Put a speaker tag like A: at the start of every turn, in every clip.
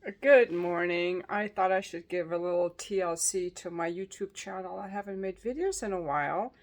A: Good morning. I thought I should give a little TLC to my YouTube channel. I haven't made videos in a while,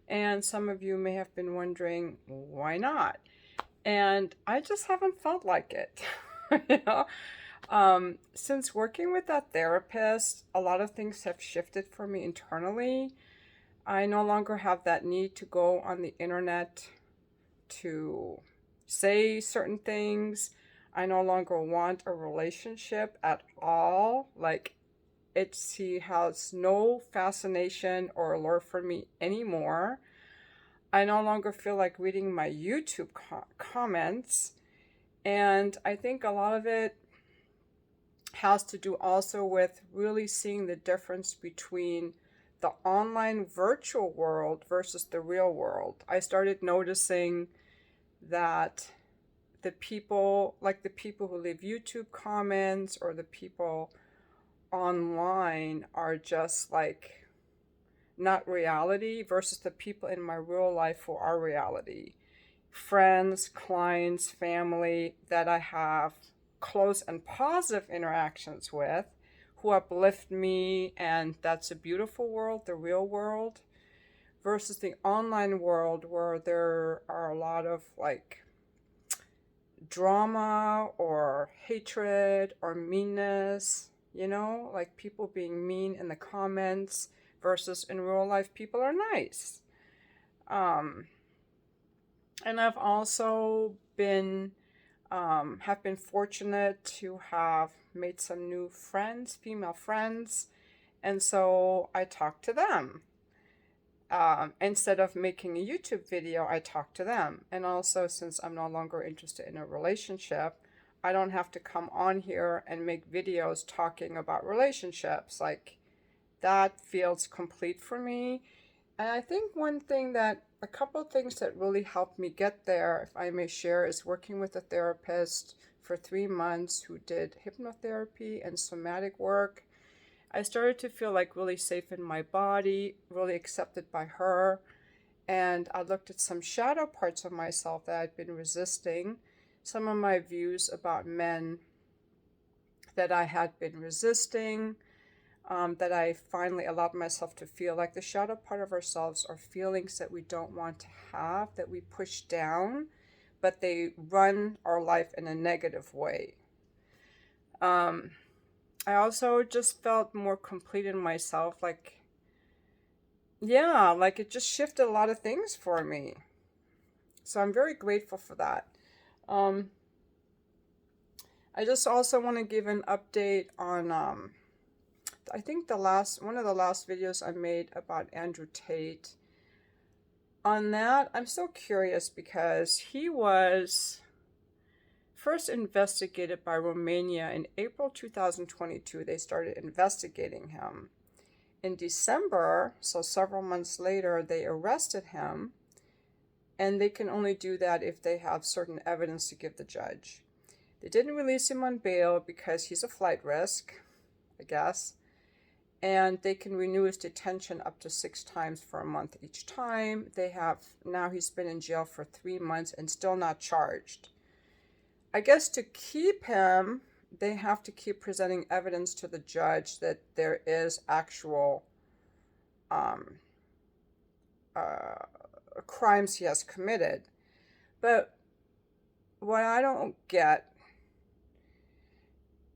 A: and some of you may have been wondering why not. And I just haven't felt like it. you know? Since working with that therapist, a lot of things have shifted for me internally. I no longer have that need to go on the internet to say certain things. I no longer want a relationship at all. He has no fascination or allure for me anymore. I no longer feel like reading my YouTube comments. And I think a lot of it has to do also with really seeing the difference between the online virtual world versus the real world. I started noticing that the people who leave YouTube comments or the people online are just like not reality versus the people in my real life who are reality. Friends, clients, family that I have close and positive interactions with who uplift me, and that's a beautiful world, the real world, versus the online world where there are a lot of drama or hatred or meanness, like people being mean in the comments versus in real life, people are nice. Um, and I've also have been fortunate to have made some new friends, female friends, and so I talk to them. Instead of making a YouTube video, I talk to them. And also, since I'm no longer interested in a relationship, I don't have to come on here and make videos talking about relationships. Like, that feels complete for me. And I think a couple of things that really helped me get there, if I may share, is working with a therapist for 3 months who did hypnotherapy and somatic work. I started to feel like really safe in my body, really accepted by her. And I looked at some shadow parts of myself that I'd been resisting, some of my views about men that I had been resisting, that I finally allowed myself to feel. Like, the shadow part of ourselves are feelings that we don't want to have, that we push down, but they run our life in a negative way. Um, I also just felt more complete in myself. Like it just shifted a lot of things for me. So I'm very grateful for that. Um, I just also want to give an update on, I think one of the last videos I made about Andrew Tate. On that, I'm so curious because he was first investigated by Romania in April 2022. They started investigating him. In December, so several months later, they arrested him, and they can only do that if they have certain evidence to give the judge. They didn't release him on bail because he's a flight risk, I guess, and they can renew his detention up to 6 times for a month each time. Now he's been in jail for 3 months and still not charged. I guess to keep him, they have to keep presenting evidence to the judge that there is actual crimes he has committed. But what I don't get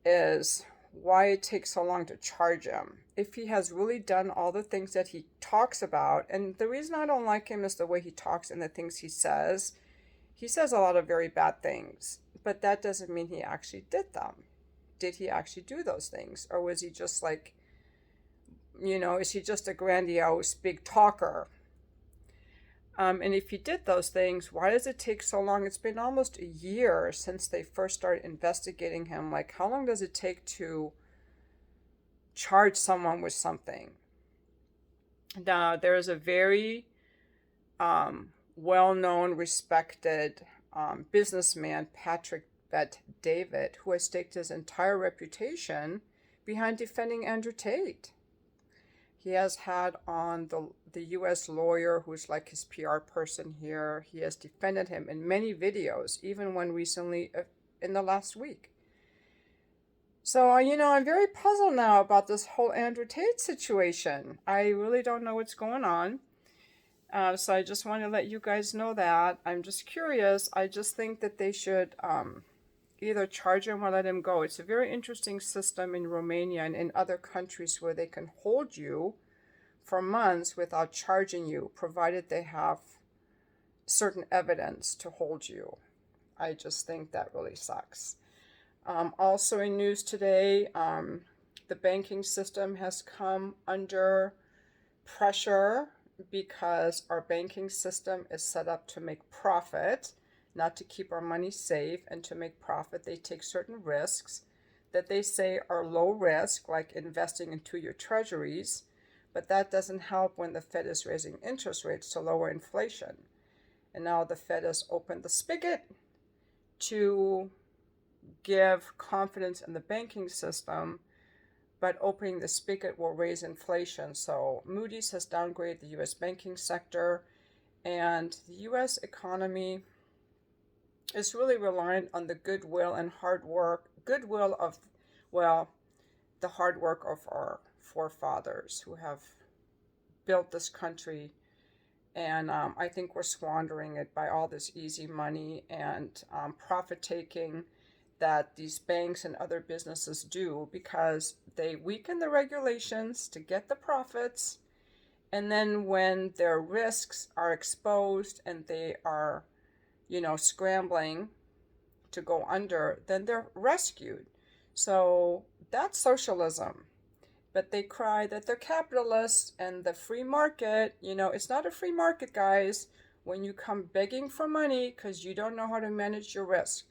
A: is why it takes so long to charge him. If he has really done all the things that he talks about, and the reason I don't like him is the way he talks and the things he says. He says a lot of very bad things, but that doesn't mean he actually did them. Did he actually do those things? Or was he just is he just a grandiose big talker? And if he did those things, why does it take so long? It's been almost a year since they first started investigating him. Like, how long does it take to charge someone with something? Now, there is a very well-known, respected businessman, Patrick Bet-David, who has staked his entire reputation behind defending Andrew Tate. He has had on the U.S. lawyer who's like his PR person here. He has defended him in many videos, even one recently in the last week. So, I'm very puzzled now about this whole Andrew Tate situation. I really don't know what's going on. So I just want to let you guys know that. I'm just curious. I just think that they should either charge him or let him go. It's a very interesting system in Romania and in other countries where they can hold you for months without charging you, provided they have certain evidence to hold you. I just think that really sucks. Also in news today, the banking system has come under pressure because our banking system is set up to make profit, not to keep our money safe. And to make profit, they take certain risks that they say are low risk, like investing in 2-year treasuries, but that doesn't help when the Fed is raising interest rates to lower inflation. And now the Fed has opened the spigot to give confidence in the banking system, but opening the spigot will raise inflation. So Moody's has downgraded the U.S. banking sector, and the U.S. economy is really reliant on the goodwill and hard work, the hard work of our forefathers who have built this country. And I think we're squandering it by all this easy money and profit taking that these banks and other businesses do, because they weaken the regulations to get the profits. And then when their risks are exposed and they are, scrambling to go under, then they're rescued. So that's socialism. But they cry that they're capitalists and the free market. It's not a free market, guys, when you come begging for money because you don't know how to manage your risk.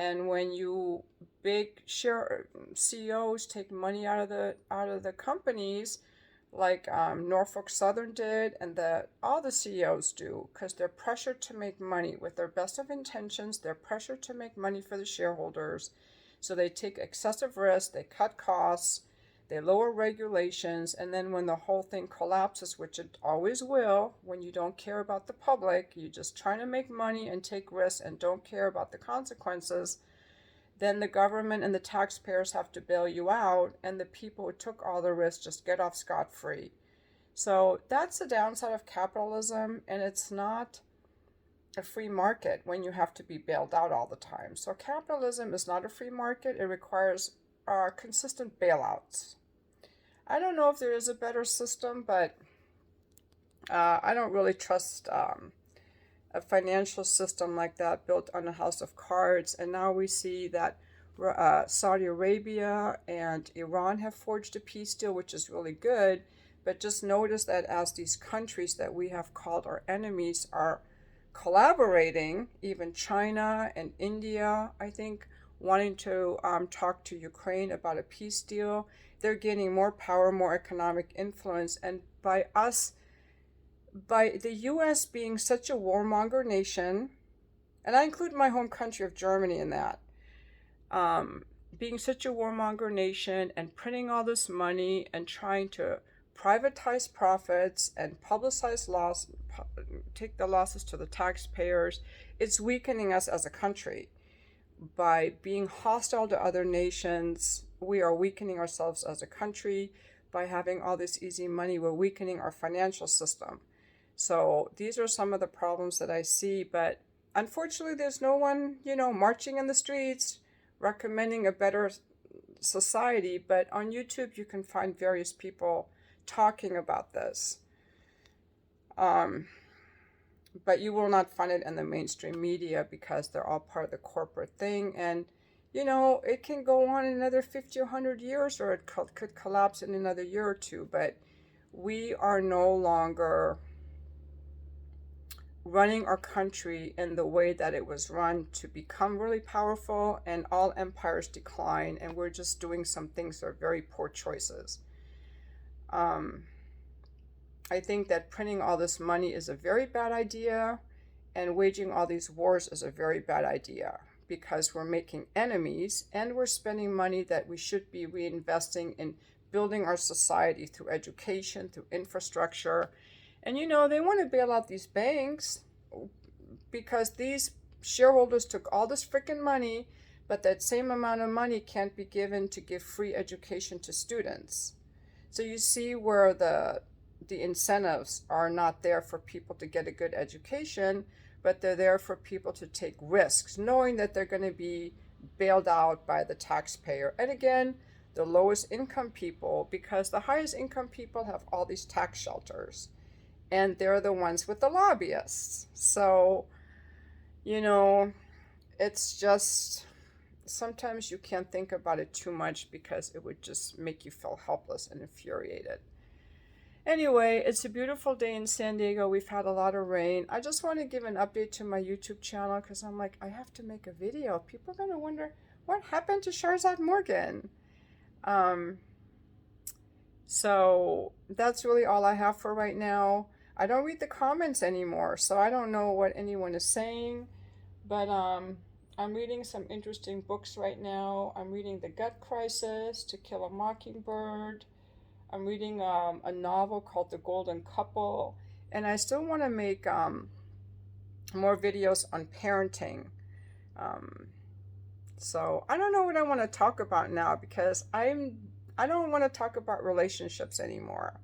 A: And when you big CEOs take money out of the companies, like Norfolk Southern did, and all the CEOs do, because they're pressured to make money with their best of intentions. They're pressured to make money for the shareholders, so they take excessive risk. They cut costs. They lower regulations, and then when the whole thing collapses, which it always will, when you don't care about the public, you're just trying to make money and take risks and don't care about the consequences, then the government and the taxpayers have to bail you out, and the people who took all the risks just get off scot-free. So that's the downside of capitalism, and it's not a free market when you have to be bailed out all the time. So capitalism is not a free market. It requires consistent bailouts. I don't know if there is a better system, but I don't really trust a financial system like that built on a house of cards. And now we see that Saudi Arabia and Iran have forged a peace deal, which is really good. But just notice that as these countries that we have called our enemies are collaborating, even China and India, I think, wanting to talk to Ukraine about a peace deal, they're gaining more power, more economic influence. And by the U.S. being such a warmonger nation, and I include my home country of Germany in that, being such a warmonger nation and printing all this money and trying to privatize profits and publicize loss, take the losses to the taxpayers, it's weakening us as a country. By being hostile to other nations, we are weakening ourselves as a country. By having all this easy money, we're weakening our financial system. So these are some of the problems that I see, but unfortunately there's no one, marching in the streets recommending a better society. But on YouTube you can find various people talking about this. But you will not find it in the mainstream media because they're all part of the corporate thing. And, it can go on another 50 or 100 years, or it could collapse in another year or two. But we are no longer running our country in the way that it was run to become really powerful, and all empires decline. And we're just doing some things that are very poor choices. I think that printing all this money is a very bad idea, and waging all these wars is a very bad idea, because we're making enemies and we're spending money that we should be reinvesting in building our society through education, through infrastructure. And they want to bail out these banks because these shareholders took all this freaking money, but that same amount of money can't be given to give free education to students. So you see where the incentives are not there for people to get a good education, but they're there for people to take risks, knowing that they're going to be bailed out by the taxpayer. And again, the lowest income people, because the highest income people have all these tax shelters, and they're the ones with the lobbyists. So, you know, it's just sometimes you can't think about it too much because it would just make you feel helpless and infuriated. Anyway, it's a beautiful day in San Diego. We've had a lot of rain. I just want to give an update to my YouTube channel because I'm like, I have to make a video. People are going to wonder what happened to Sharzad Morgan. So that's really all I have for right now. I don't read the comments anymore, so I don't know what anyone is saying. But I'm reading some interesting books right now. I'm reading The Gut Crisis, To Kill a Mockingbird. I'm reading a novel called The Golden Couple. And I still want to make more videos on parenting. So I don't know what I want to talk about now because I don't want to talk about relationships anymore.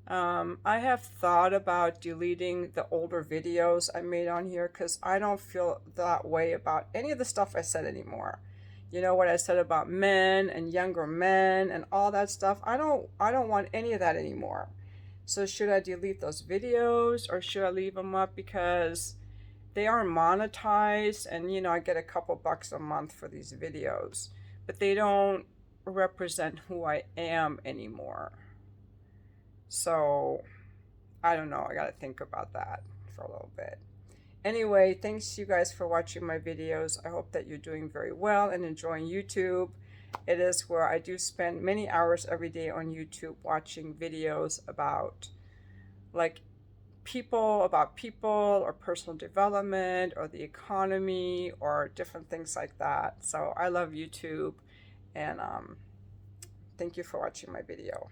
A: I have thought about deleting the older videos I made on here because I don't feel that way about any of the stuff I said anymore. You know what I said about men and younger men and all that stuff. I don't want any of that anymore. So should I delete those videos or should I leave them up because they aren't monetized and you know I get a couple bucks a month for these videos, but they don't represent who I am anymore. So I don't know, I gotta think about that for a little bit. Anyway, thanks you guys for watching my videos. I hope that you're doing very well and enjoying YouTube. It is where I do spend many hours every day on YouTube watching videos about like people or personal development or the economy or different things like that. So I love YouTube and thank you for watching my video.